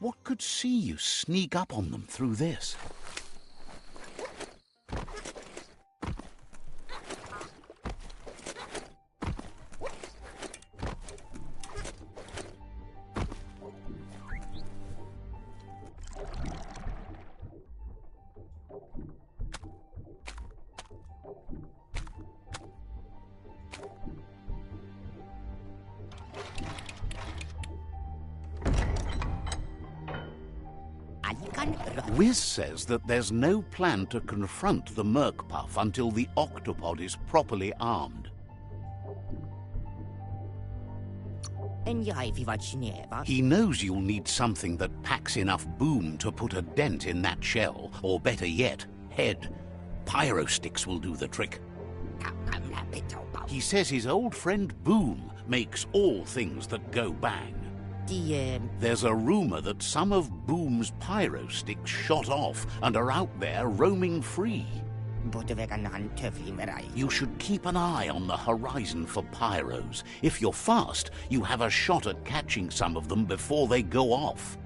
What could see you sneak up on them through this? Wiz says that there's no plan to confront the Merkpuff until the octopod is properly armed. He knows you'll need something that packs enough boom to put a dent in that shell, or better yet, head. Pyro sticks will do the trick. He says his old friend Boom makes all things that go bang. There's a rumor that some of Boom's pyro sticks shot off and are out there roaming free. You should keep an eye on the horizon for pyros. If you're fast, you have a shot at catching some of them before they go off.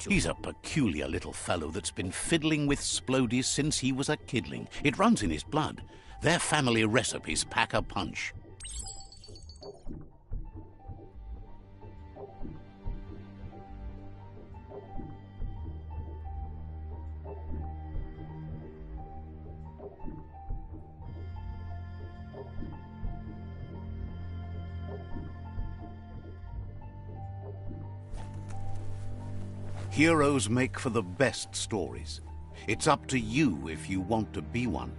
He's a peculiar little fellow that's been fiddling with Splodies since he was a kidling. It runs in his blood. Their family recipes pack a punch. Heroes make for the best stories. It's up to you if you want to be one.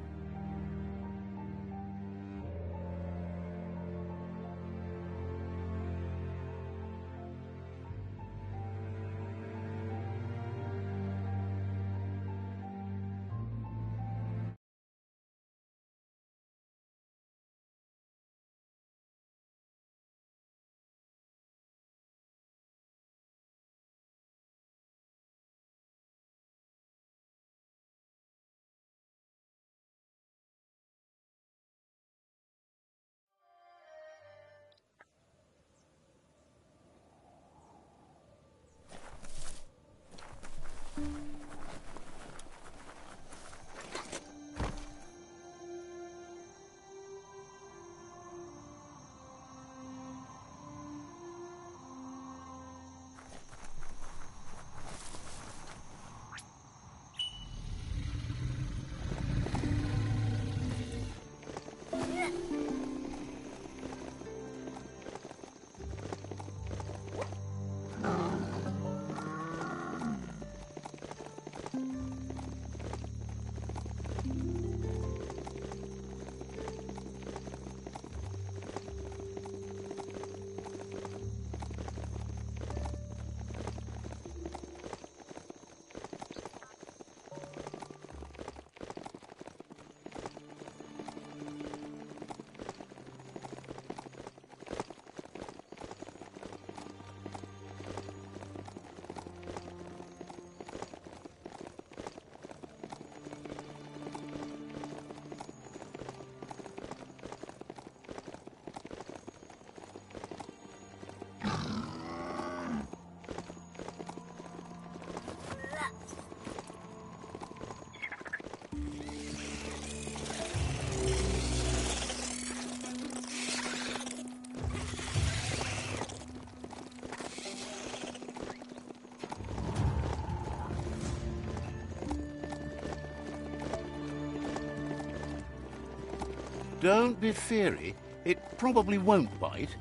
Don't be fiery. It probably won't bite.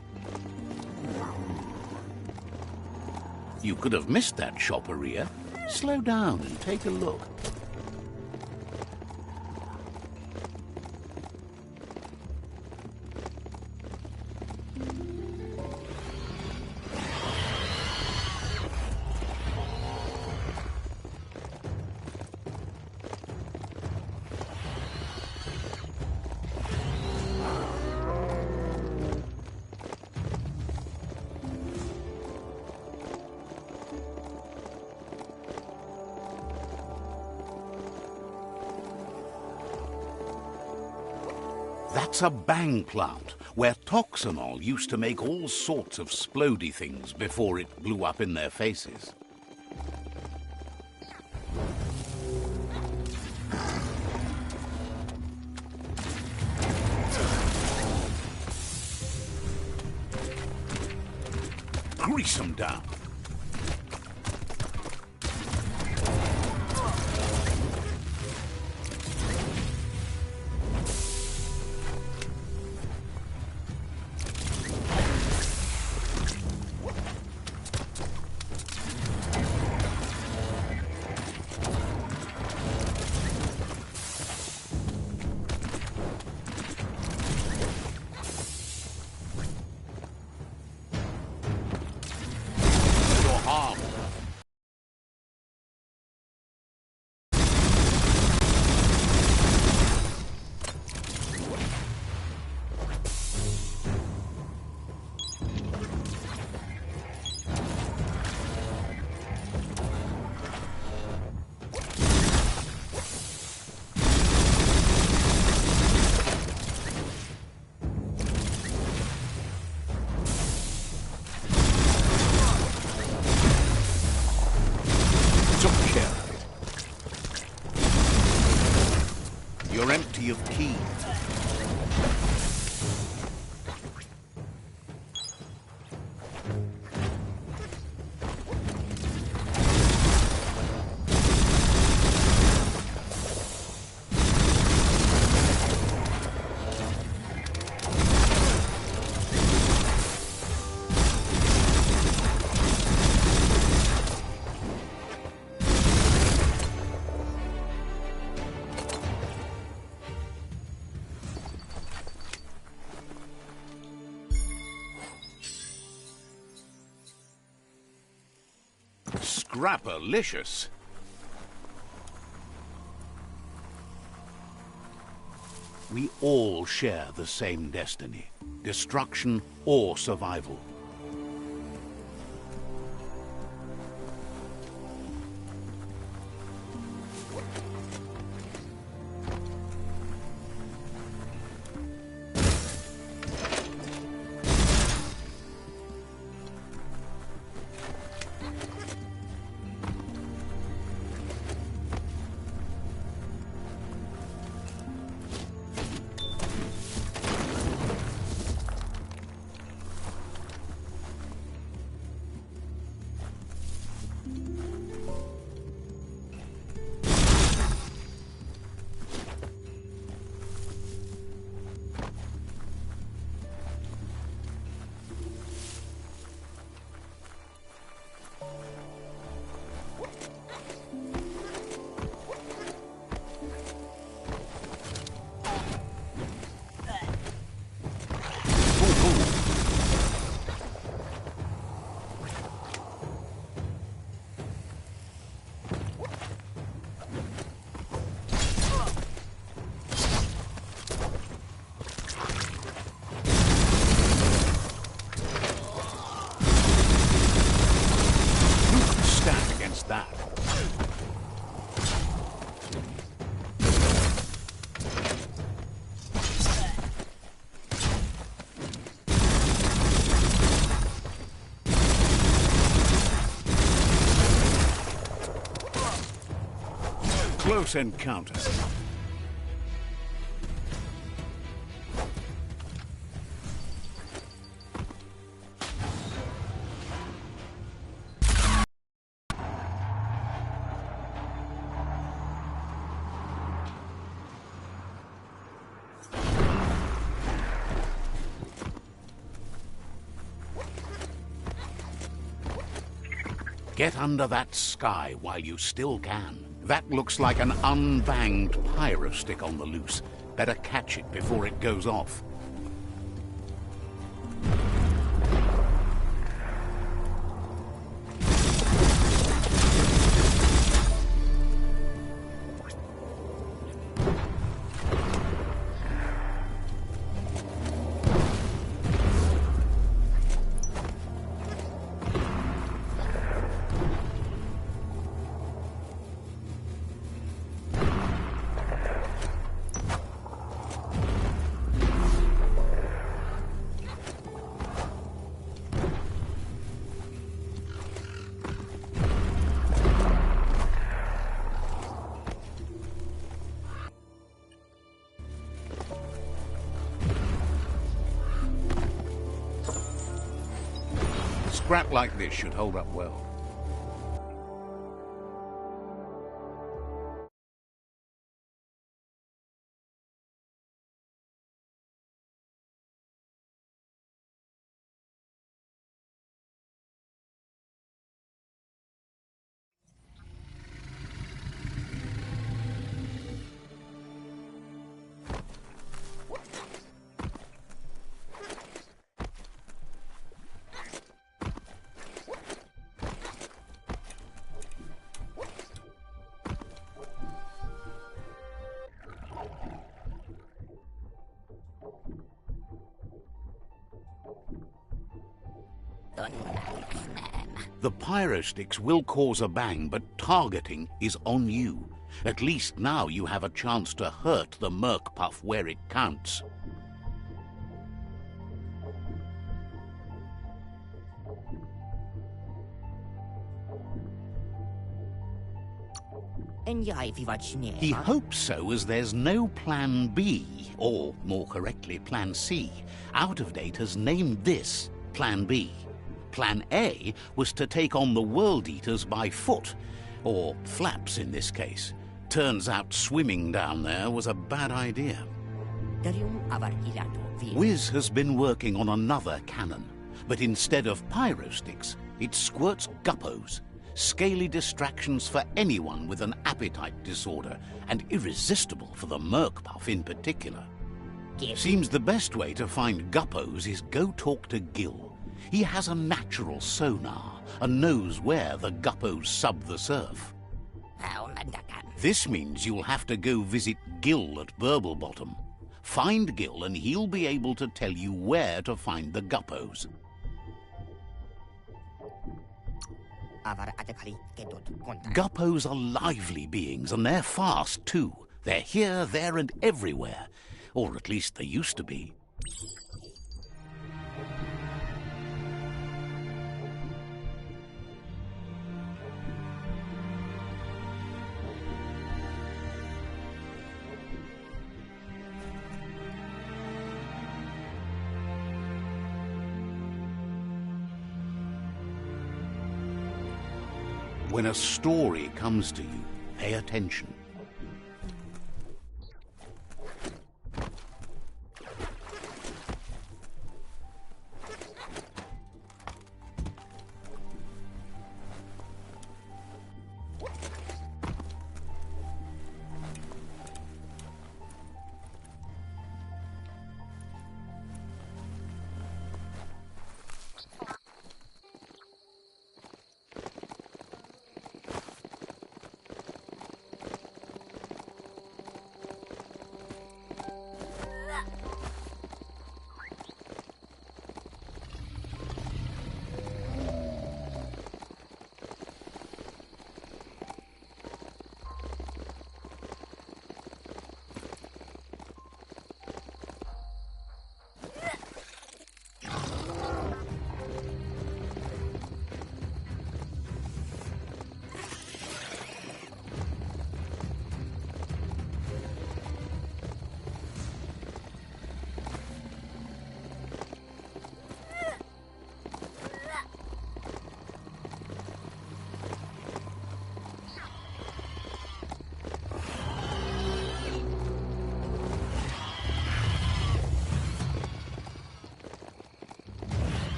You could have missed that shopperia. Slow down and take a look. It's a bang plant, where toxanol used to make all sorts of splody things before it blew up in their faces. Grease them down. You're empty of keys. Scrapalicious. We all share the same destiny, destruction or survival. That. Close encounter. Get under that sky while you still can. That looks like an unbanged pyro stick on the loose. Better catch it before it goes off. Scrap like this should hold up well. The pyrosticks will cause a bang, but targeting is on you. At least now you have a chance to hurt the Merc Puff where it counts. He hopes so, as there's no plan B, or more correctly, plan C. Out of Date has named this Plan B. Plan A was to take on the World Eaters by foot, or flaps in this case. Turns out swimming down there was a bad idea. Wiz has been working on another cannon, but instead of pyrosticks, it squirts guppos. Scaly distractions for anyone with an appetite disorder, and irresistible for the Merc Puff in particular. Seems the best way to find guppos is go talk to Gil. He has a natural sonar and knows where the guppos sub the surf. This means you'll have to go visit Gil at Burblebottom. Find Gil and he'll be able to tell you where to find the guppos. Guppos are lively beings, and they're fast too. They're here, there and everywhere. Or at least they used to be. When a story comes to you, pay attention.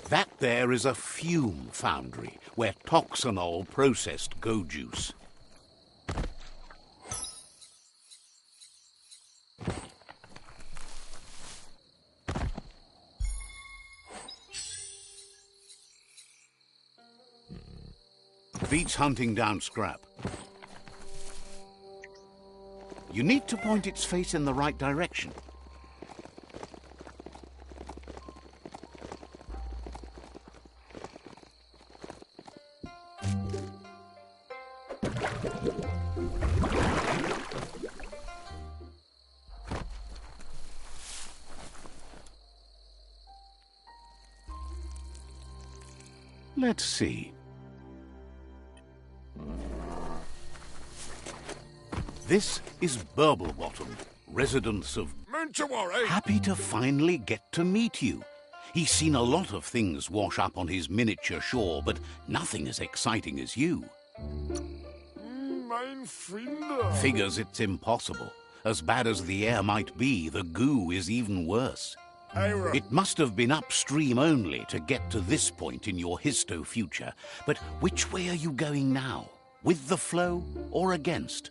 That there is a fume foundry, where toxanol processed go juice. Beats hunting down scrap. You need to point its face in the right direction. Let's see. This is Biomutant, residents of... Happy to finally get to meet you. He's seen a lot of things wash up on his miniature shore, but nothing as exciting as you. Figures it's impossible. As bad as the air might be, the goo is even worse. It must have been upstream only to get to this point in your histo-future. But which way are you going now? With the flow or against?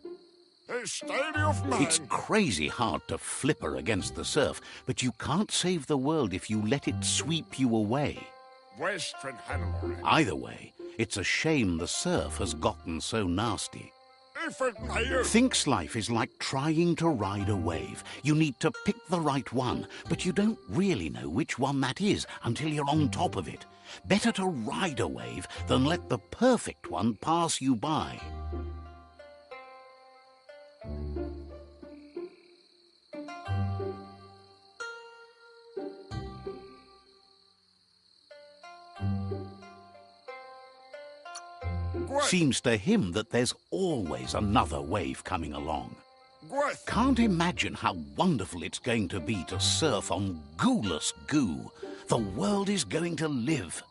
It's crazy hard to flipper against the surf, but you can't save the world if you let it sweep you away. Either way, it's a shame the surf has gotten so nasty. Thinks life is like trying to ride a wave. You need to pick the right one, but you don't really know which one that is until you're on top of it. Better to ride a wave than let the perfect one pass you by. Seems to him that there's always another wave coming along. Can't imagine how wonderful it's going to be to surf on gooless goo. The world is going to live.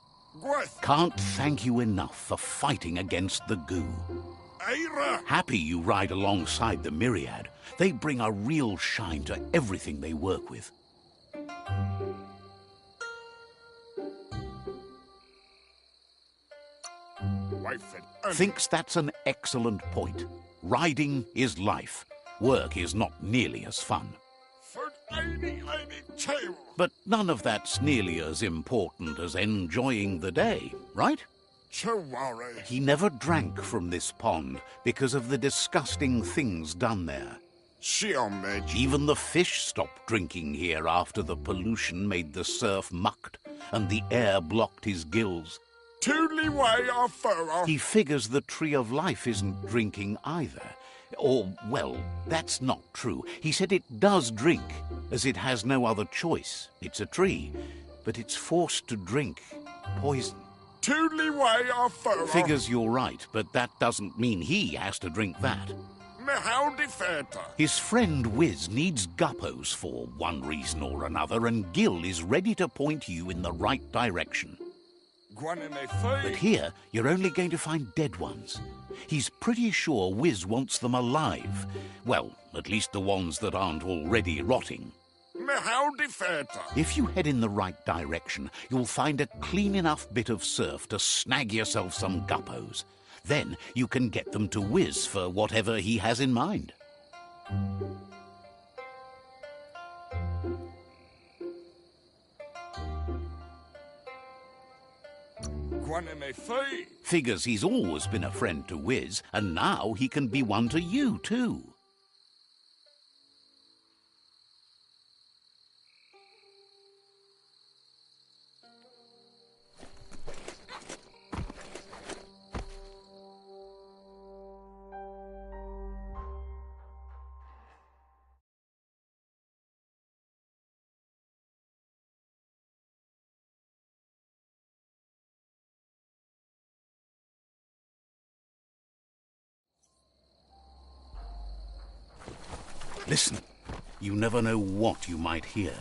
Can't thank you enough for fighting against the goo. Happy you ride alongside the myriad. They bring a real shine to everything they work with. Thinks that's an excellent point. Riding is life. Work is not nearly as fun. But none of that's nearly as important as enjoying the day, right? He never drank from this pond because of the disgusting things done there. Even the fish stopped drinking here after the pollution made the surf mucked and the air blocked his gills. He figures the Tree of Life isn't drinking either. Or, well, that's not true. He said it does drink, as it has no other choice. It's a tree, but it's forced to drink poison. Figures you're right, but that doesn't mean he has to drink that. His friend Wiz needs guppos for one reason or another, and Gil is ready to point you in the right direction. But here, you're only going to find dead ones. He's pretty sure Wiz wants them alive. Well, at least the ones that aren't already rotting. If you head in the right direction, you'll find a clean enough bit of surf to snag yourself some guppos. Then you can get them to Wiz for whatever he has in mind. Figures he's always been a friend to Wiz, and now he can be one to you, too. Listen, you never know what you might hear.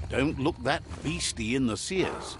Don't look that beastie in the sears.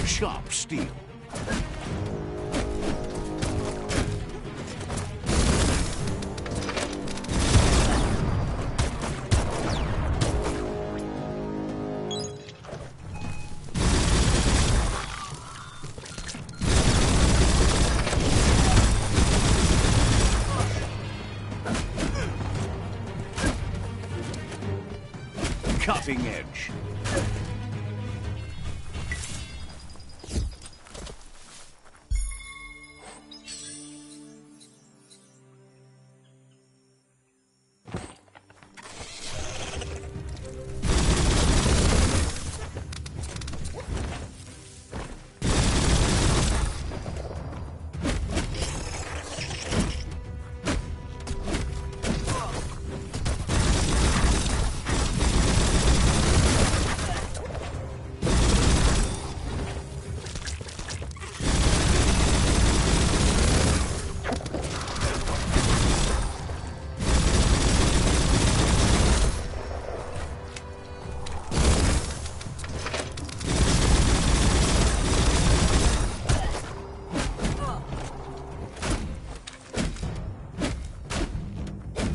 Sharp steel. Cutting edge.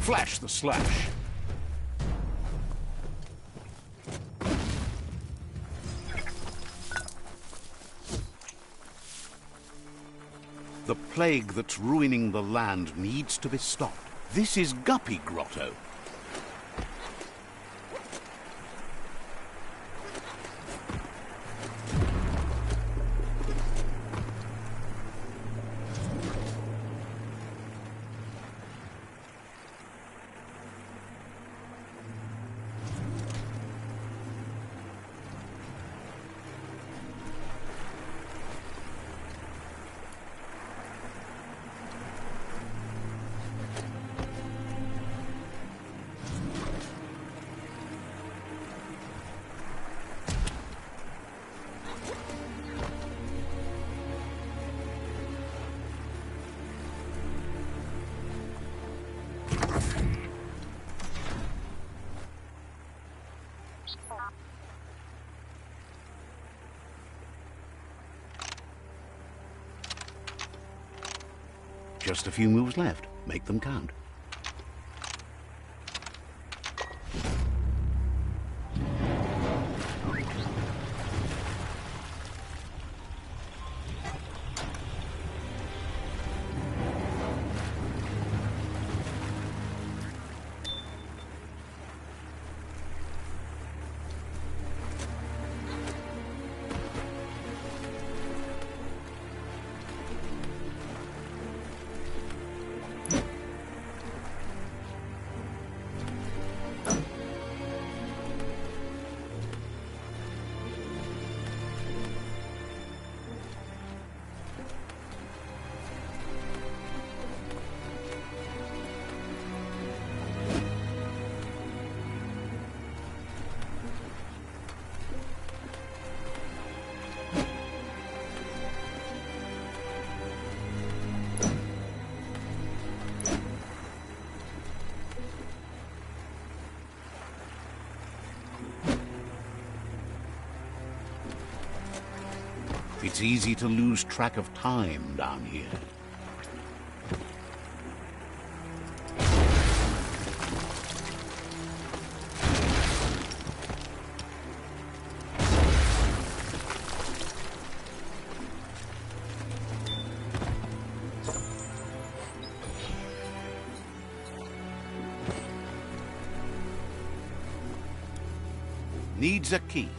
Flash the slash. The plague that's ruining the land needs to be stopped. This is Guppy Grotto. Just a few moves left. Make them count. It's easy to lose track of time down here. Needs a key.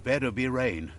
Better be rain.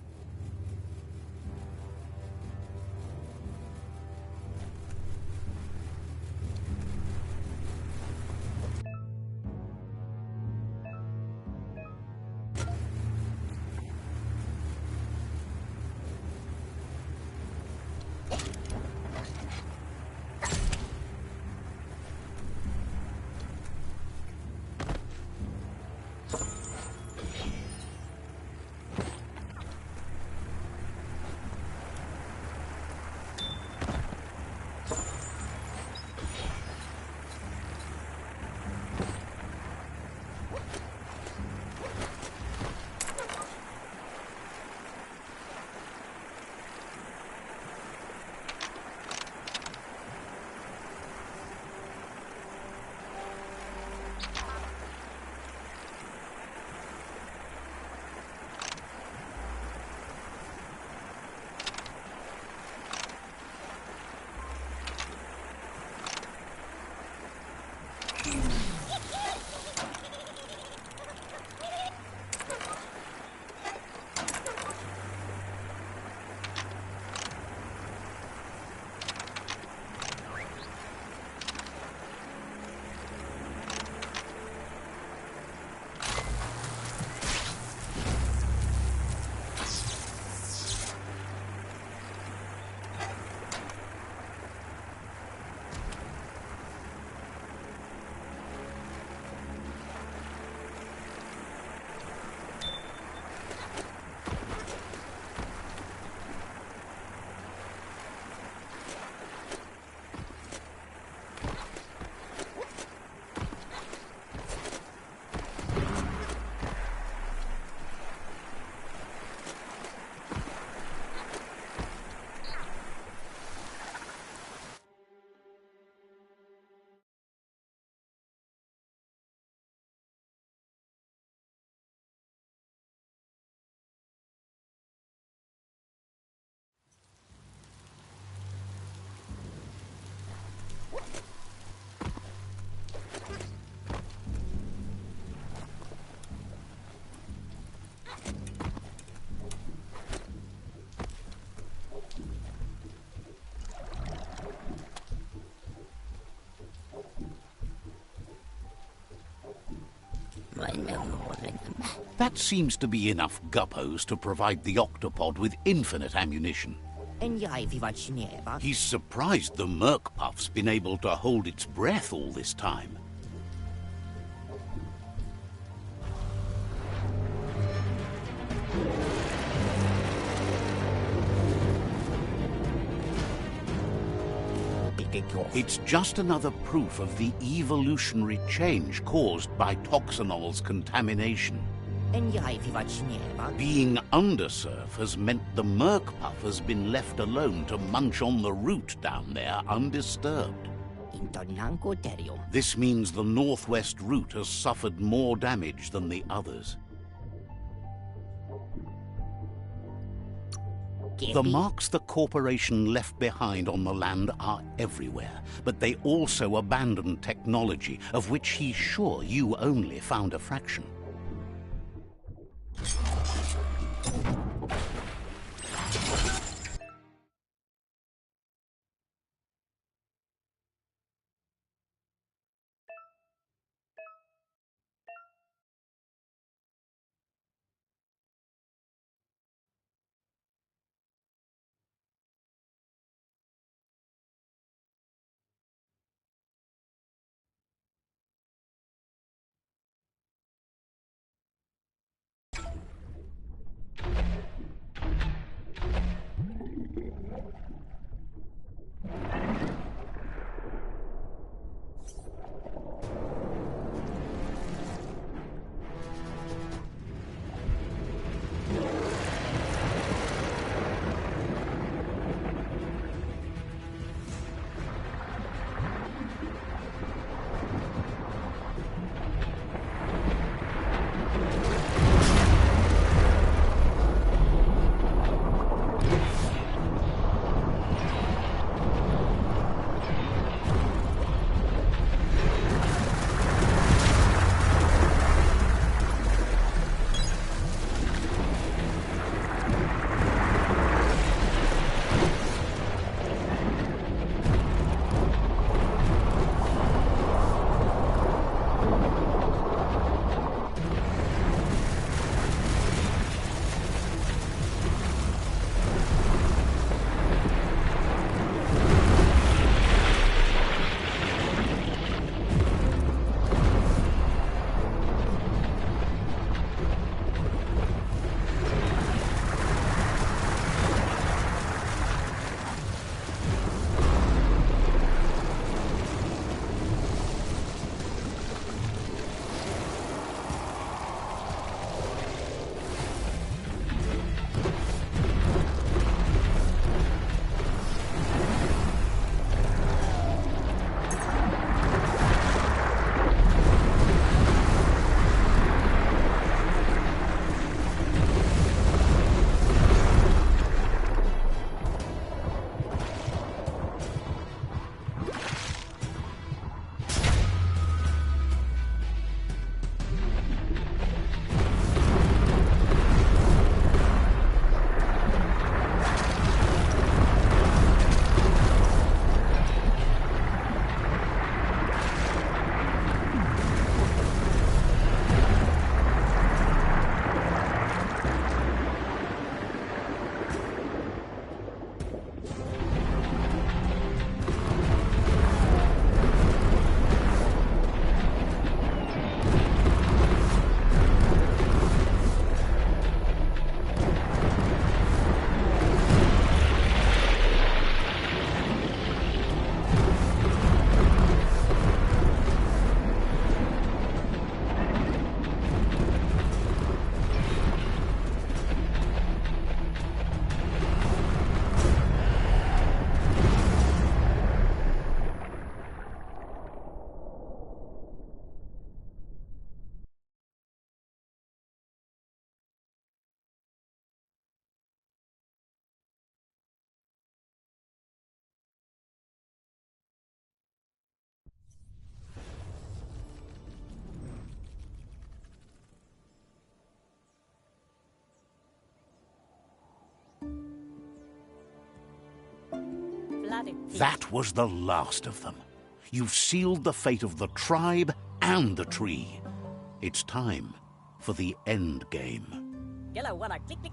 That seems to be enough guppos to provide the octopod with infinite ammunition. He's surprised the Merc Puff's been able to hold its breath all this time. It's just another proof of the evolutionary change caused by Toxanol's contamination. Being undersurf has meant the Merc Puff has been left alone to munch on the root down there undisturbed. This means the northwest route has suffered more damage than the others. The marks the corporation left behind on the land are everywhere, but they also abandoned technology of which he's sure you only found a fraction. That was the last of them. You've sealed the fate of the tribe and the tree. It's time for the end game.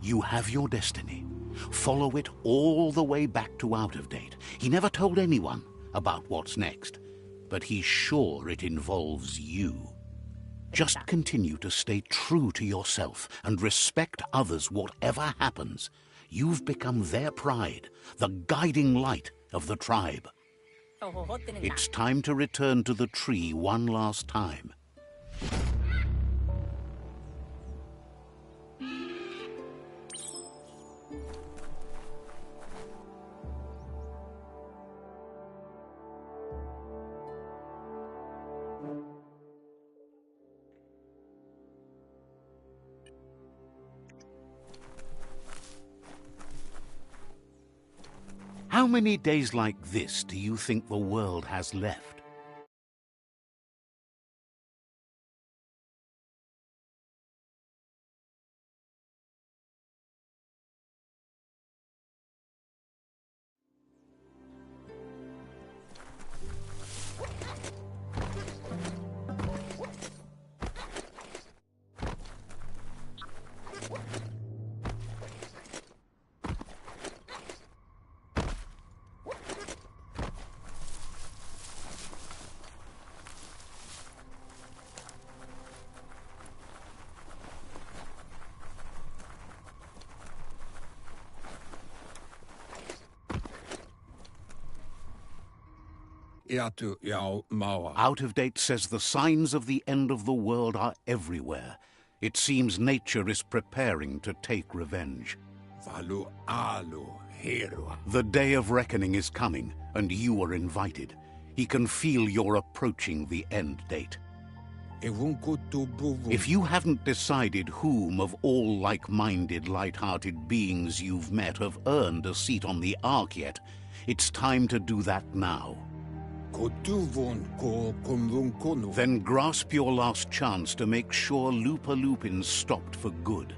You have your destiny. Follow it all the way back to Out of Date. He never told anyone about what's next, but he's sure it involves you. Just continue to stay true to yourself and respect others whatever happens. You've become their pride, the guiding light of the tribe. It's time to return to the tree one last time. How many days like this do you think the world has left? Out of Date says the signs of the end of the world are everywhere. It seems nature is preparing to take revenge. The day of reckoning is coming, and you are invited. He can feel you're approaching the end date. If you haven't decided whom of all like-minded, light-hearted beings you've met have earned a seat on the Ark yet, it's time to do that now. Then grasp your last chance to make sure Lupa Lupin stopped for good.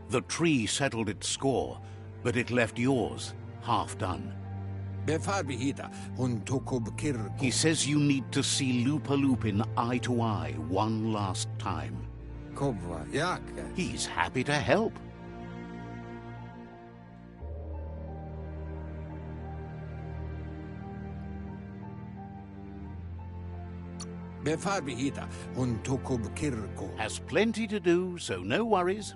The tree settled its score, but it left yours half done. He says you need to see Lupa Lupin eye to eye one last time. He's happy to help. Has plenty to do, so no worries.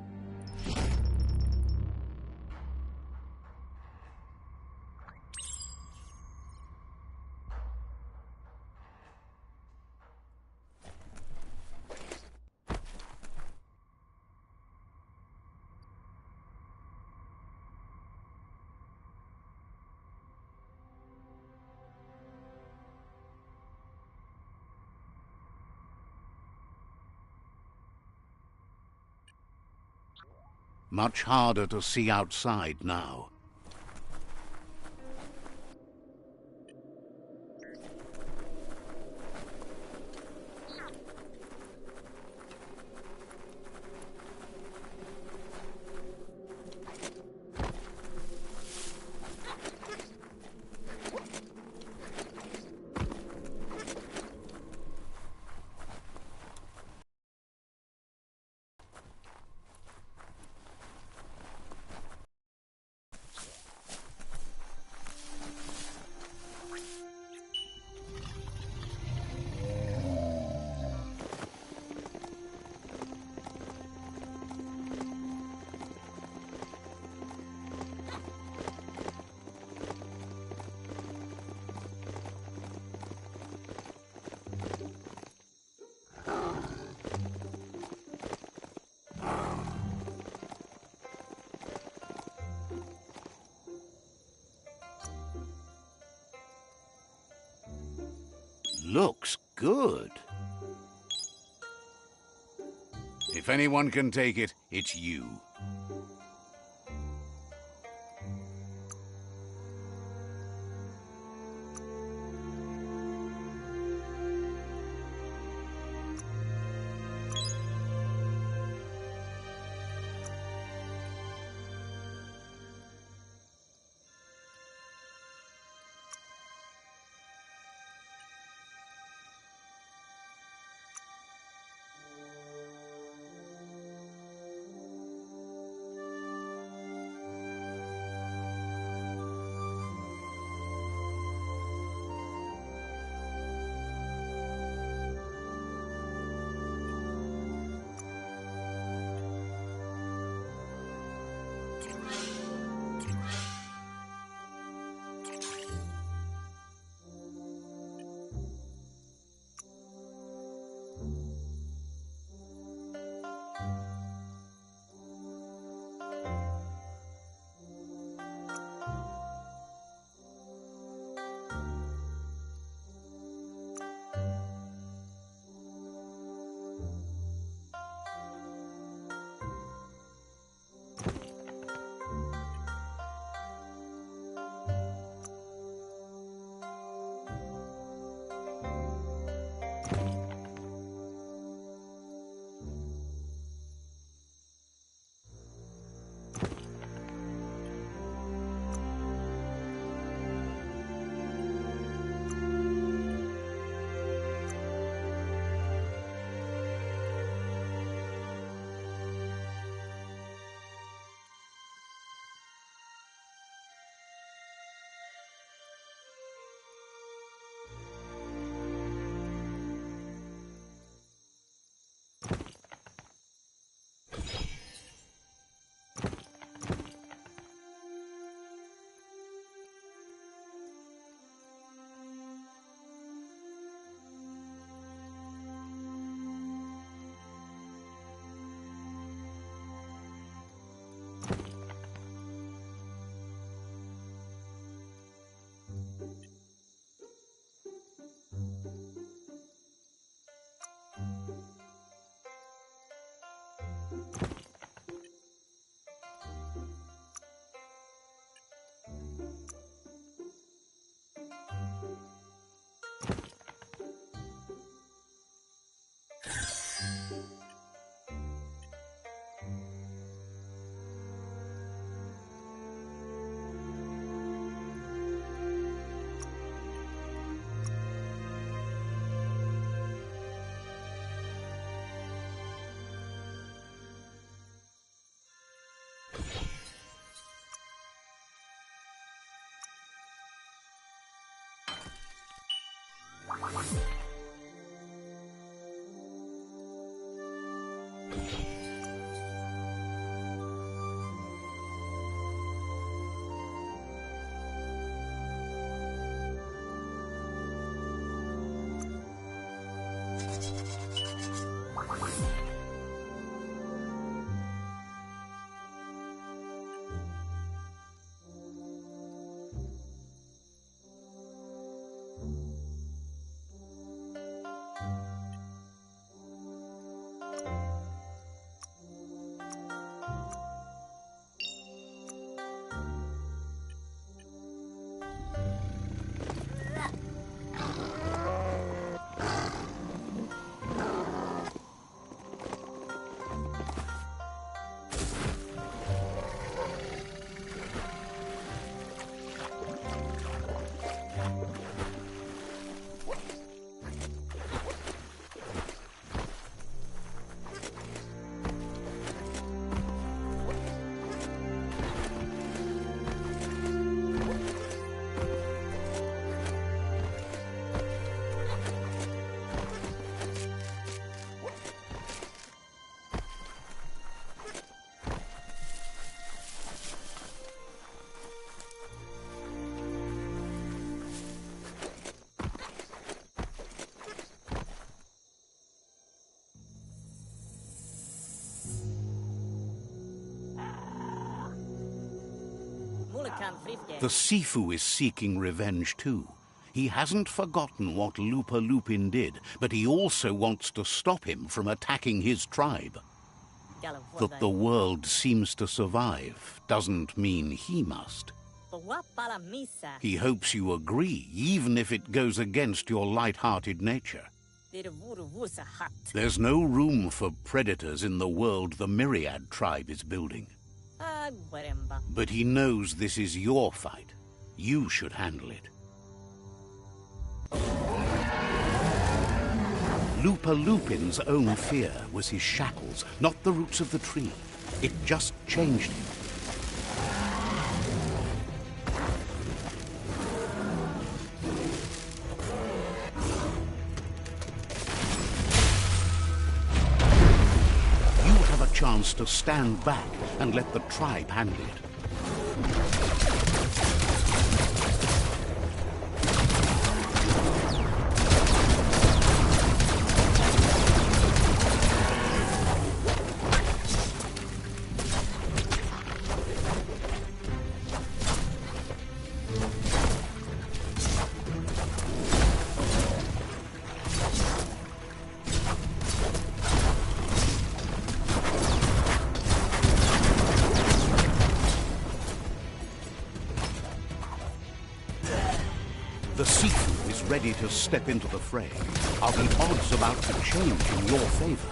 Much harder to see outside now. Looks good. If anyone can take it, it's you. The Sifu is seeking revenge too. He hasn't forgotten what Lupa Lupin did, but he also wants to stop him from attacking his tribe. That the world seems to survive doesn't mean he must. He hopes you agree, even if it goes against your light-hearted nature. There's no room for predators in the world the Myriad tribe is building. But he knows this is your fight. You should handle it. Lupa Lupin's own fear was his shackles, not the roots of the tree. It just changed him. You have a chance to stand back and let the tribe handle it. The Sifu is ready to step into the fray. Are the odds about to change in your favor?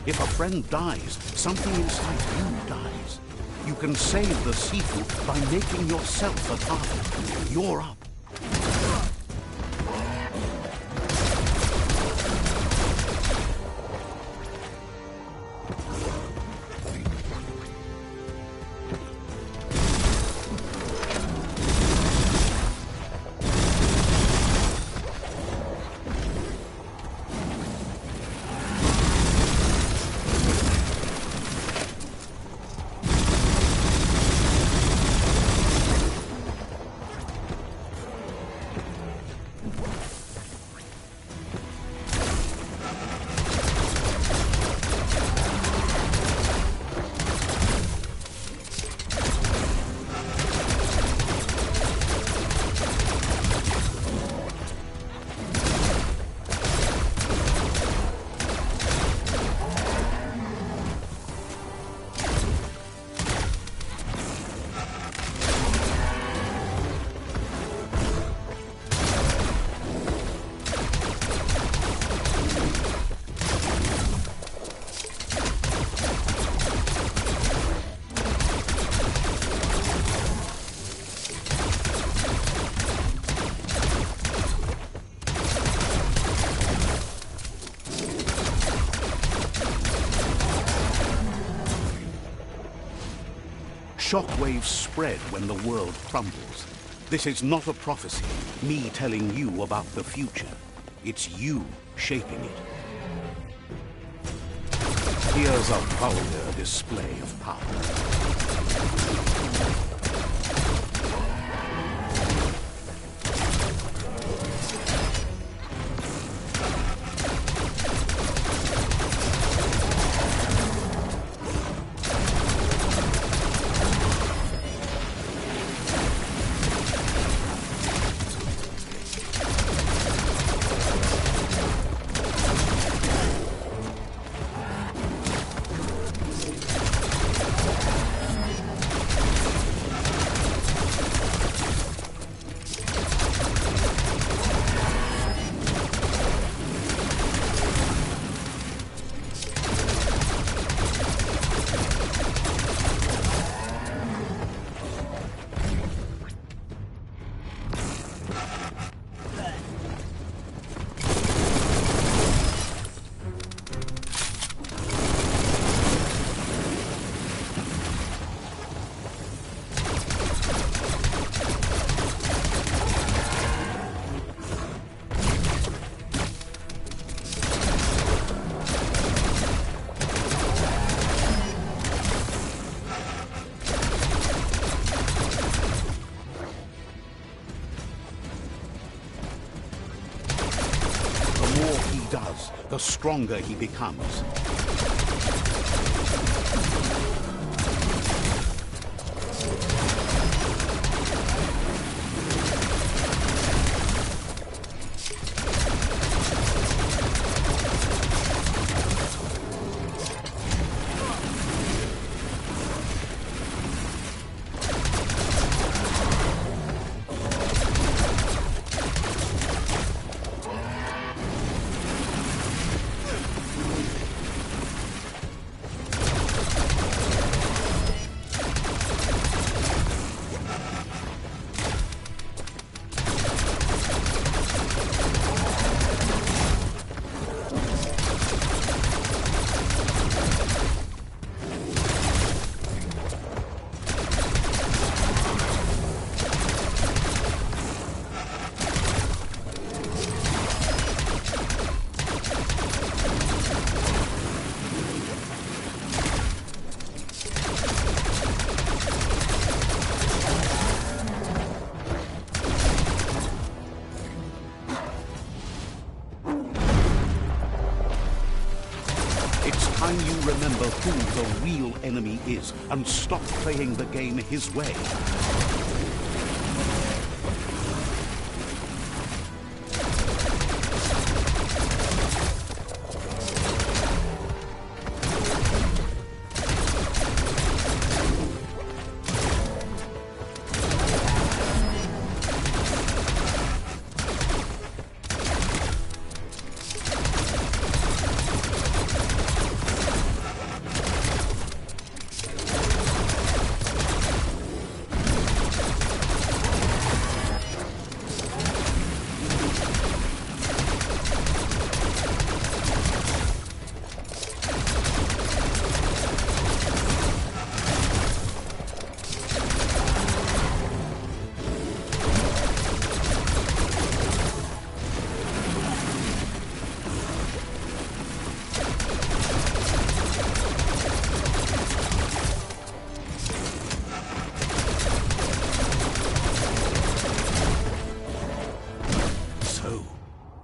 If a friend dies, something inside you dies. You can save the Sifu by making yourself a target. You're up. Shockwaves spread when the world crumbles. This is not a prophecy, me telling you about the future. It's you shaping it. Here's a vulgar display of power. The stronger he becomes. You remember who the real enemy is and stop playing the game his way.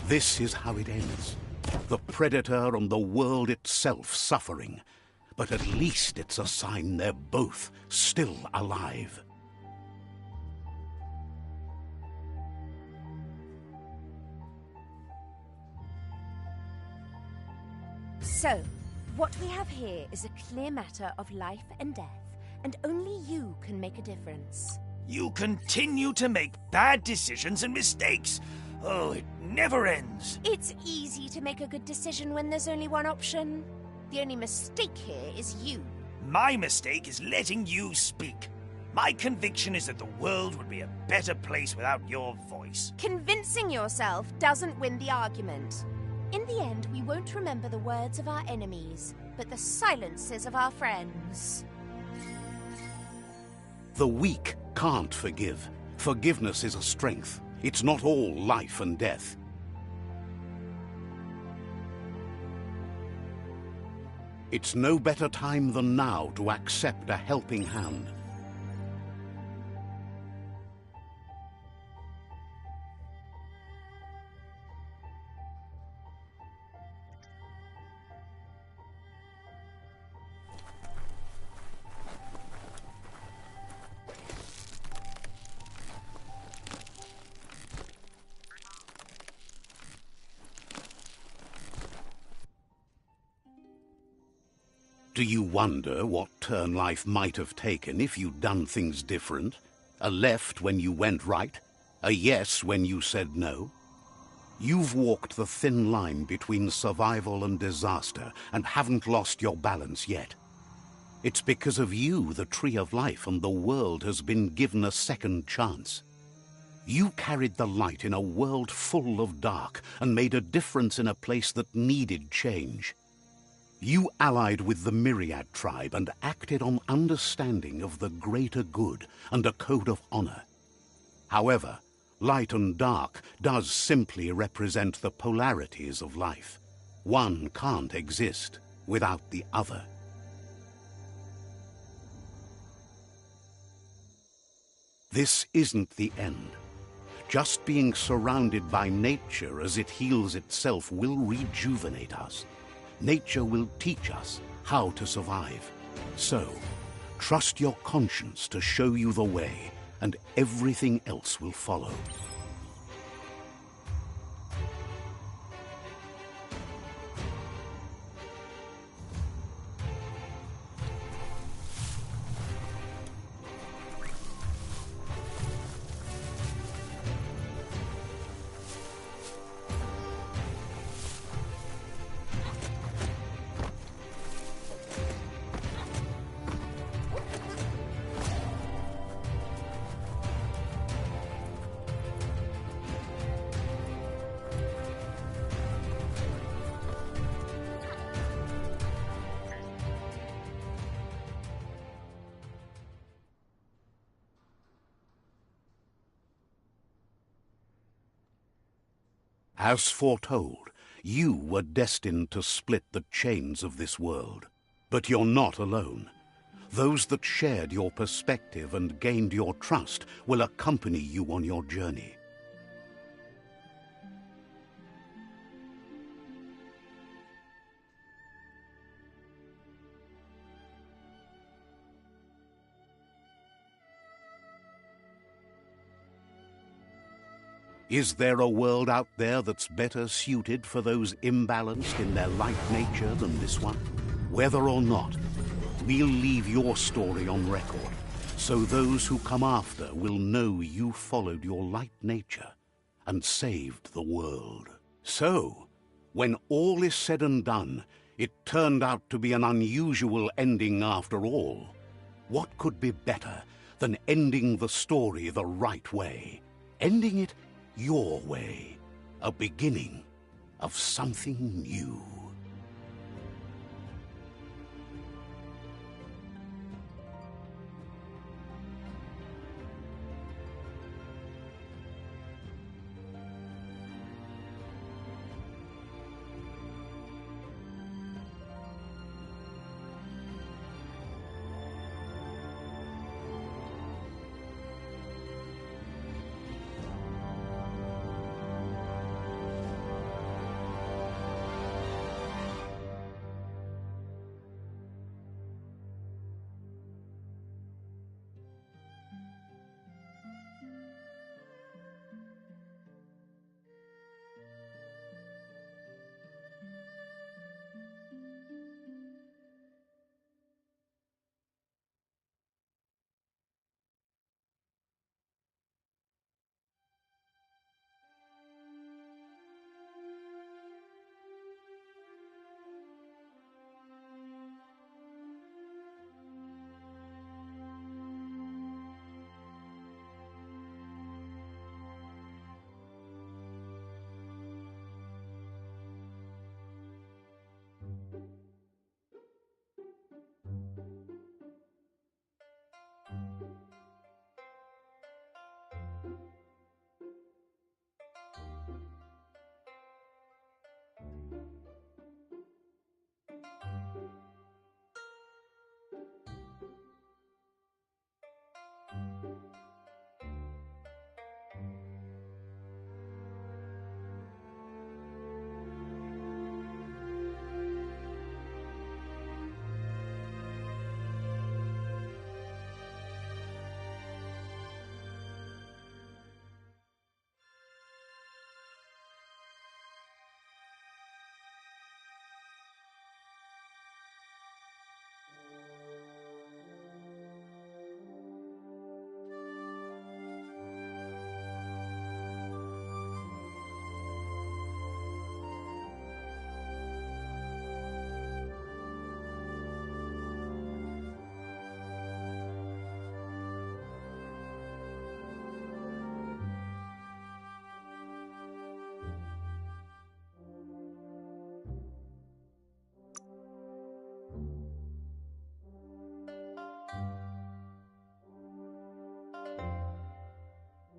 This is how it ends. The Predator and the world itself suffering. But at least it's a sign they're both still alive. So, what we have here is a clear matter of life and death, and only you can make a difference. You continue to make bad decisions and mistakes. Oh, it never ends. It's easy to make a good decision when there's only one option. The only mistake here is you. My mistake is letting you speak. My conviction is that the world would be a better place without your voice. Convincing yourself doesn't win the argument. In the end, we won't remember the words of our enemies, but the silences of our friends. The weak can't forgive. Forgiveness is a strength. It's not all life and death. It's no better time than now to accept a helping hand. Do you wonder what turn life might have taken if you'd done things different? A left when you went right? A yes when you said no? You've walked the thin line between survival and disaster and haven't lost your balance yet. It's because of you the Tree of Life and the world has been given a second chance. You carried the light in a world full of dark and made a difference in a place that needed change. You allied with the Myriad tribe and acted on understanding of the greater good and a code of honor. However, light and dark does simply represent the polarities of life. One can't exist without the other. This isn't the end. Just being surrounded by nature as it heals itself will rejuvenate us. Nature will teach us how to survive. So, trust your conscience to show you the way, and everything else will follow. As foretold, you were destined to split the chains of this world. But you're not alone. Those that shared your perspective and gained your trust will accompany you on your journey. Is there a world out there that's better suited for those imbalanced in their light nature than this one? Whether or not, we'll leave your story on record, so those who come after will know you followed your light nature and saved the world. So, when all is said and done, it turned out to be an unusual ending after all. What could be better than ending the story the right way? Ending it your way, a beginning of something new.